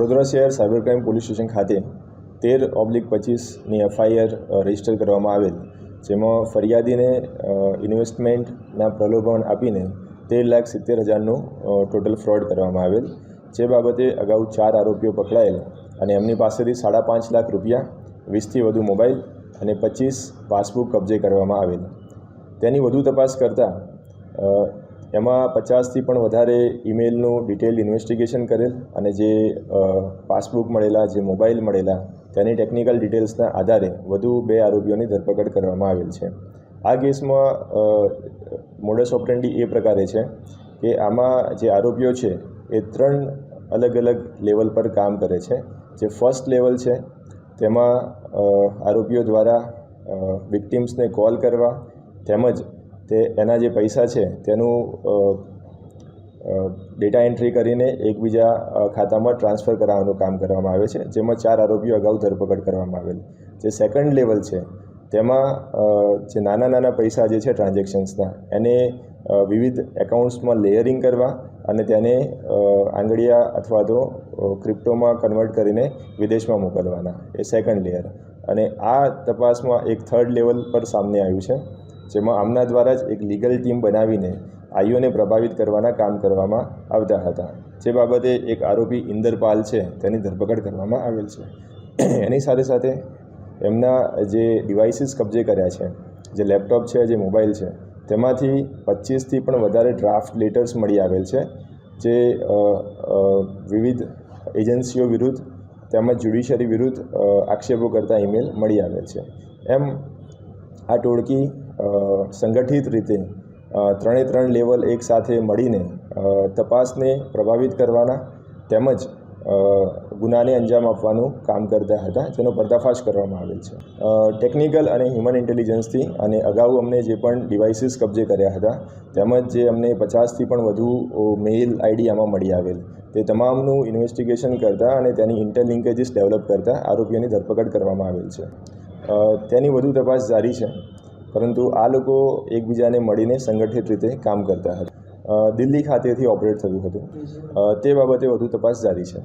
વડોદરા શહેર cyber crime police station ખાતે 13/25ની FIR register કરવામાં આવેલ, જેમાં ફરિયાદીને ઇન્વેસ્ટમેન્ટના પ્રલોભન આપીને 13,70,000નું ટોટલ ફ્રોડ કરવામાં આવેલ, જે બાબતે અગાઉ 4 આરોપીઓ પકડાયેલ અને એમની પાસેથી 5.5 લાખ રૂપિયા, 20થી વધુ મોબાઈલ અને 25 પાસબુક કબજે કરવામાં આવેલ. તેની વધુ તપાસ કરતાં એમાં 50થી પણ વધારે ઈમેલનું ડિટેલ ઇન્વેસ્ટિગેશન કરેલ અને જે પાસબુક મળેલા, જે મોબાઈલ મળેલા, તેની ટેકનિકલ ડિટેલ્સના આધારે વધુ 2 આરોપીઓની ધરપકડ કરવામાં આવેલ છે. આ કેસમાં મોડસ ઓપરેન્ડી એ પ્રકારે છે કે આમાં જે આરોપીઓ છે એ 3 અલગ અલગ લેવલ પર કામ કરે છે. જે ફર્સ્ટ લેવલ છે તેમાં આરોપીઓ દ્વારા વિક્ટિમ્સને કોલ કરવા તેમજ એના જે પૈસા છે તેનું ડેટા એન્ટ્રી કરીને એકબીજા ખાતામાં ટ્રાન્સફર કરાવવાનું કામ કરવામાં આવે છે, જેમાં 4 આરોપીઓ અગાઉ ધરપકડ કરવામાં આવેલ. જે સેકન્ડ લેવલ છે તેમાં જે નાના પૈસા જે છે ટ્રાન્ઝેક્શન્સના, એને વિવિધ એકાઉન્ટ્સમાં લેયરિંગ કરવા અને તેને આંગળીયા અથવા તો ક્રિપ્ટોમાં કન્વર્ટ કરીને વિદેશમાં મોકલવાના, એ સેકન્ડ લેયર. અને આ તપાસમાં એક થર્ડ લેવલ પર સામે આવ્યું છે, જેમાં આમના દ્વારા જ એક લીગલ ટીમ બનાવીને આઈઓને પ્રભાવિત કરવાના કામ કરવામાં આવતા હતા. જે બાબતે એક આરોપી ઇન્દરપાલ છે તેની ધરપકડ કરવામાં આવેલ છે. એની સાથે સાથે એમના જે ડિવાઇસીસ કબજે કર્યા છે, જે લેપટોપ છે, જે મોબાઈલ છે, તેમાંથી 25થી પણ વધારે ડ્રાફ્ટ લેટર્સ મળી આવેલ છે, જે વિવિધ એજન્સીઓ વિરુદ્ધ તેમજ જ્યુડિશરી વિરુદ્ધ આક્ષેપો કરતા ઈમેલ મળી આવેલ છે. એમ આ ટોળકી સંગઠિત રીતે 3 લેવલ એક સાથે મળીને તપાસને પ્રભાવિત કરવાના તેમજ ગુનાને અંજામ આપવાનું કામ કરતા હતા, જેનો પર્દાફાશ કરવામાં આવેલ છે. ટેકનિકલ અને હ્યુમન ઇન્ટેલિજન્સથી અને અગાઉ અમને જે પણ ડિવાઇસીસ કબજે કર્યા હતા તેમજ જે અમને 50થી પણ વધુ મેઇલ આઈડી આમાં મળી આવેલ, તે તમામનું ઇન્વેસ્ટિગેશન કરતાં અને તેની ઇન્ટરલિંકેજીસ ડેવલપ કરતાં આરોપીઓની ધરપકડ કરવામાં આવેલ છે. તેની વધુ તપાસ જારી છે, પરંતુ આ લોકો એકબીજાને મળીને સંગઠિત રીતે કામ કરતા હતા. દિલ્હી ખાતેથી ઓપરેટ થતું હતું. તે બાબતે વધુ તપાસ જારી છે.